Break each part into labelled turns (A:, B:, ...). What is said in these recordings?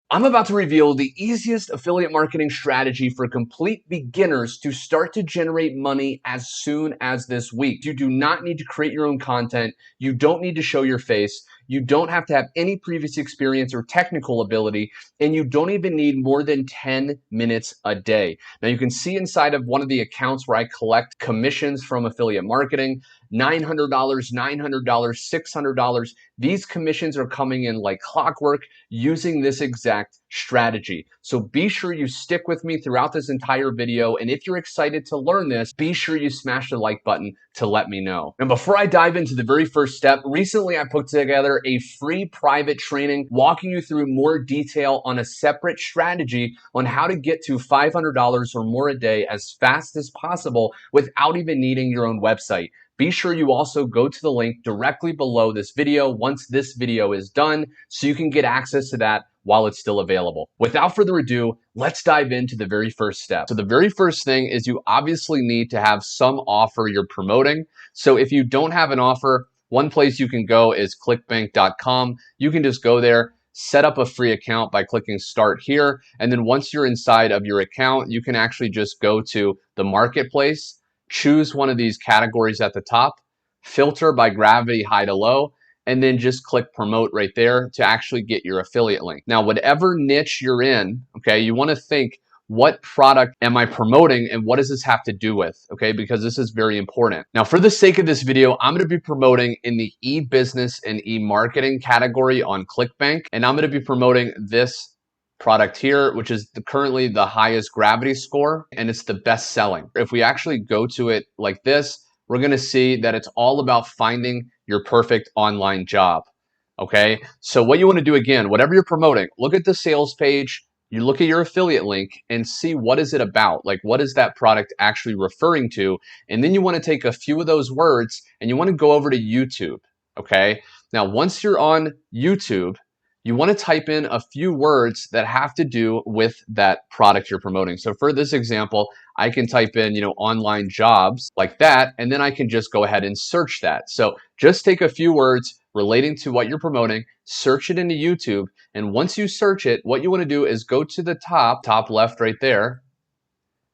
A: I'm about to reveal the easiest affiliate marketing strategy for complete beginners to start to generate money as soon as this week. You do not need to create your own content. You don't need to show your face. You don't have to have any previous experience or technical ability, and you don't even need more than 10 minutes a day. Now you can see inside of one of the accounts where I collect commissions from affiliate marketing, $900, $900, $600. These commissions are coming in like clockwork using this exact strategy. So be sure you stick with me throughout this entire video. And if you're excited to learn this, be sure you smash the like button to let me know. And before I dive into the very first step, recently I put together a free private training walking you through more detail on a separate strategy on how to get to $500 or more a day as fast as possible without even needing your own website. Be sure you also go to the link directly below this video once this video is done so you can get access to that while it's still available. Without further ado, let's dive into the very first step. So the very first thing is you obviously need to have some offer you're promoting. So if you don't have an offer, one place you can go is clickbank.com. You can just go there, set up a free account by clicking start here. And then once you're inside of your account, you can actually just go to the marketplace, choose one of these categories at the top, filter by gravity high to low, and then just click promote right there to actually get your affiliate link. Now, whatever niche you're in, okay, you want to think, what product am I promoting and what does this have to do with, okay, because this is very important. Now, for the sake of this video, I'm going to be promoting in the e-business and e-marketing category on ClickBank, and I'm going to be promoting this product here, which is currently the highest gravity score, and it's the best selling. If we actually go to it like this, we're going to see that it's all about finding your perfect online job. Okay, so what you want to do, again, whatever you're promoting, look at the sales page, you look at your affiliate link and see what is it about, like what is that product actually referring to, and then you want to take a few of those words and you want to go over to YouTube. Okay, now once you're on YouTube, you want to type in a few words that have to do with that product you're promoting. So for this example, I can type in, online jobs like that, and then I can just go ahead and search that. So just take a few words relating to what you're promoting, search it into YouTube, and once you search it, what you want to do is go to the top left right there,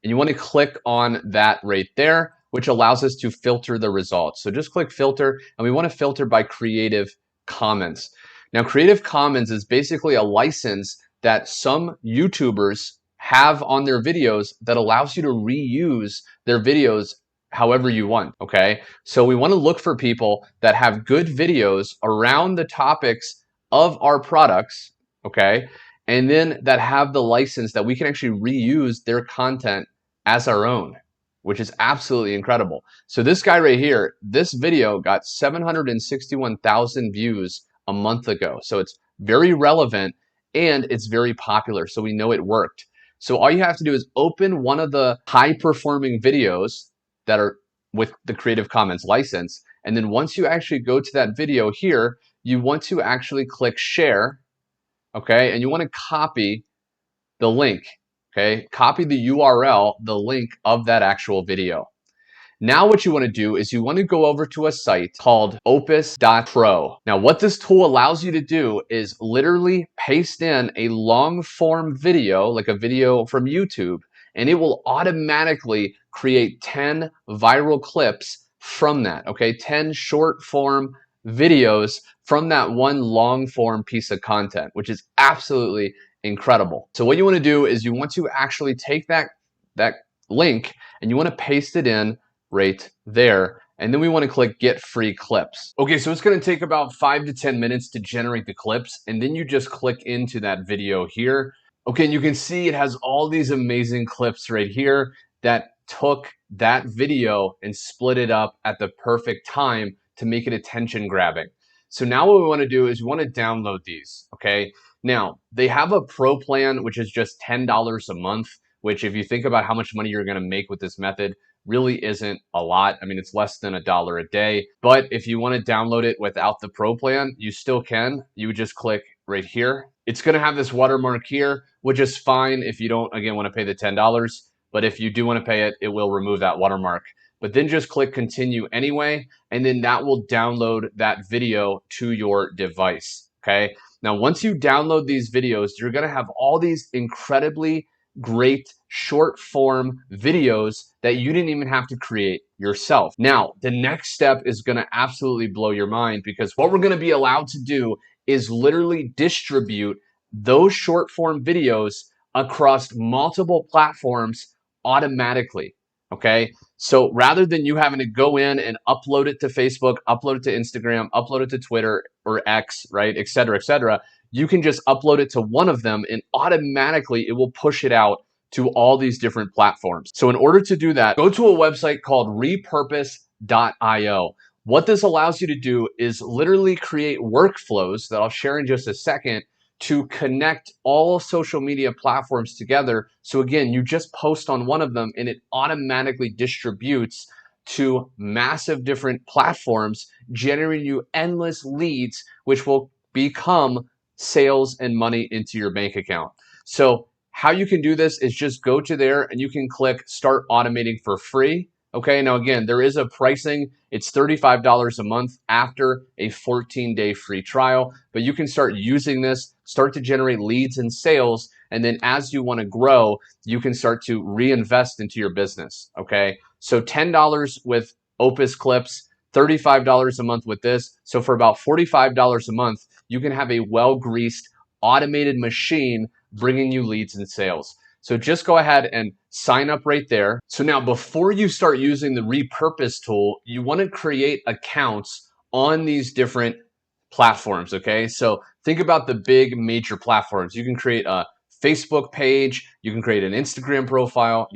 A: and you want to click on that right there, which allows us to filter the results. So just click filter, and we want to filter by Creative Commons. Now, Creative Commons is basically a license that some YouTubers have on their videos that allows you to reuse their videos however you want, okay? So we want to look for people that have good videos around the topics of our products, okay? And then that have the license that we can actually reuse their content as our own, which is absolutely incredible. So this guy right here, this video got 761,000 views a month ago. So it's very relevant and it's very popular. So we know it worked. So all you have to do is open one of the high performing videos that are with the Creative Commons license. And then once you actually go to that video here, you want to actually click share. Okay. And you want to copy the link. Okay. Copy the URL, the link of that actual video. Now what you want to do is you want to go over to a site called opus.pro. Now what this tool allows you to do is literally paste in a long form video, like a video from YouTube, and it will automatically create 10 viral clips from that, okay? 10 short form videos from that one long form piece of content, which is absolutely incredible. So what you want to do is you want to actually take that link and you want to paste it in right there. And then we want to click get free clips. Okay, so it's going to take about 5 to 10 minutes to generate the clips. And then you just click into that video here. Okay, and you can see it has all these amazing clips right here that took that video and split it up at the perfect time to make it attention grabbing. So now what we want to do is we want to download these, okay? Now, they have a pro plan, which is just $10 a month, which if you think about how much money you're going to make with this method, really isn't a lot. I mean, it's less than $1 a day. But if you want to download it without the pro plan, you still can. You would just click right here. It's going to have this watermark here, which is fine if you don't, again, want to pay the $10. But if you do want to pay it, it will remove that watermark. But then just click continue anyway, and then that will download that video to your device, okay? Now, once you download these videos, you're going to have all these incredibly great short form videos that you didn't even have to create yourself. Now, the next step is going to absolutely blow your mind, because what we're going to be allowed to do is literally distribute those short form videos across multiple platforms automatically. Okay. So rather than you having to go in and upload it to Facebook, upload it to Instagram, upload it to Twitter or X, right, et cetera, you can just upload it to one of them and automatically it will push it out to all these different platforms. So in order to do that, go to a website called repurpose.io. What this allows you to do is literally create workflows that I'll share in just a second to connect all social media platforms together. So again, you just post on one of them and it automatically distributes to massive different platforms, generating you endless leads, which will become sales and money into your bank account. So how you can do this is just go to there and you can click start automating for free. Okay, now again, there is a pricing. It's $35 a month after a 14-day free trial, but you can start using this, start to generate leads and sales, and then as you want to grow, you can start to reinvest into your business. Okay, so $10 with Opus Clips, $35 a month with this. So for about $45 a month, you can have a well-greased automated machine bringing you leads and sales. So just go ahead and sign up right there. So now before you start using the repurpose tool, you want to create accounts on these different platforms, okay? So think about the big major platforms. You can create a Facebook page, you can create an Instagram profile,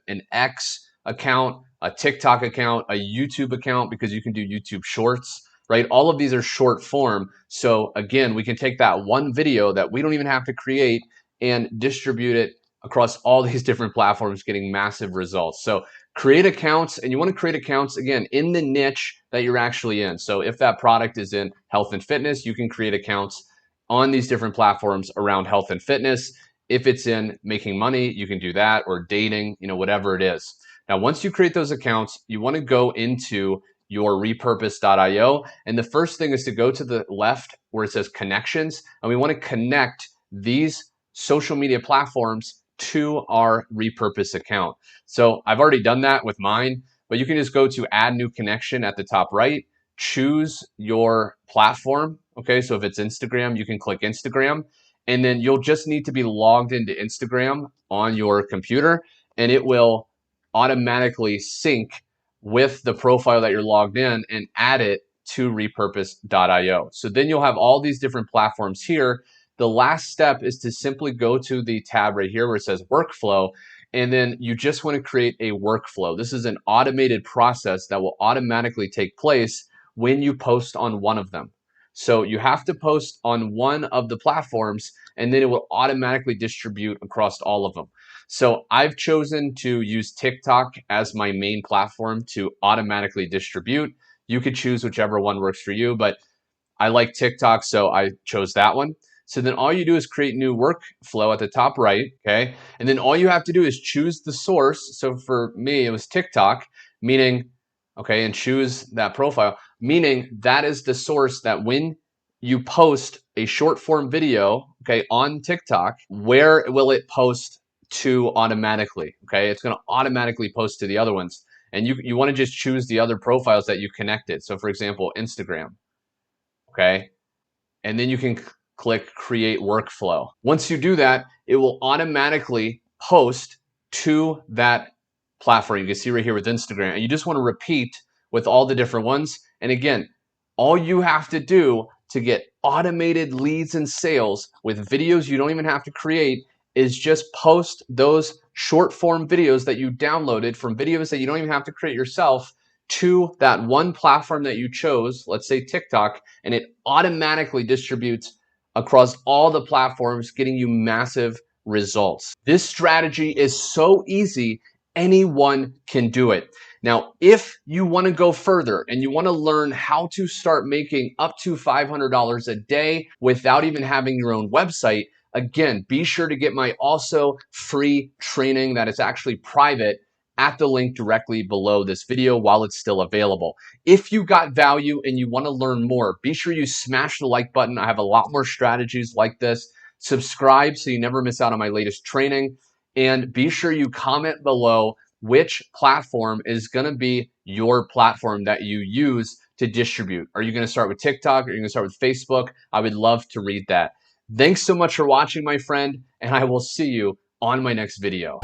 A: an X account, a TikTok account, a YouTube account, because you can do YouTube Shorts, right? All of these are short form. So again, we can take that one video that we don't even have to create and distribute it across all these different platforms, getting massive results. So create accounts, and you want to create accounts again in the niche that you're actually in. So if that product is in health and fitness, you can create accounts on these different platforms around health and fitness. If it's in making money, you can do that, or dating, whatever it is. Now, once you create those accounts, you want to go into your repurpose.io. And the first thing is to go to the left where it says connections. And we want to connect these social media platforms to our repurpose account. So I've already done that with mine, but you can just go to add new connection at the top right, choose your platform. Okay, so if it's Instagram, you can click Instagram, and then you'll just need to be logged into Instagram on your computer, and it will automatically sync with the profile that you're logged in and add it to repurpose.io. So then you'll have all these different platforms here. The last step is to simply go to the tab right here where it says workflow, and then you just want to create a workflow. This is an automated process that will automatically take place when you post on one of them. So you have to post on one of the platforms, and then it will automatically distribute across all of them. So I've chosen to use TikTok as my main platform to automatically distribute. You could choose whichever one works for you, but I like TikTok, so I chose that one. So then all you do is create new workflow at the top right, okay? And then all you have to do is choose the source. So for me, it was TikTok, meaning, okay, and choose that profile, meaning that is the source that when you post a short form video, okay, on TikTok, where will it post to automatically, okay? It's gonna automatically post to the other ones. And you wanna just choose the other profiles that you connected. So for example, Instagram, okay? And then you can click create workflow. Once you do that, it will automatically post to that platform. You can see right here with Instagram, and you just want to repeat with all the different ones. And again, all you have to do to get automated leads and sales with videos you don't even have to create is just post those short form videos that you downloaded from videos that you don't even have to create yourself to that one platform that you chose, let's say TikTok, and it automatically distributes across all the platforms, getting you massive results. This strategy is so easy, anyone can do it. Now, if you want to go further and you want to learn how to start making up to $500 a day without even having your own website, again, be sure to get my also free training that is actually private at the link directly below this video while it's still available. If you got value and you want to learn more, be sure you smash the like button. I have a lot more strategies like this. Subscribe so you never miss out on my latest training. And be sure you comment below which platform is going to be your platform that you use to distribute. Are you going to start with TikTok? Are you going to start with Facebook? I would love to read that. Thanks so much for watching, my friend, and I will see you on my next video.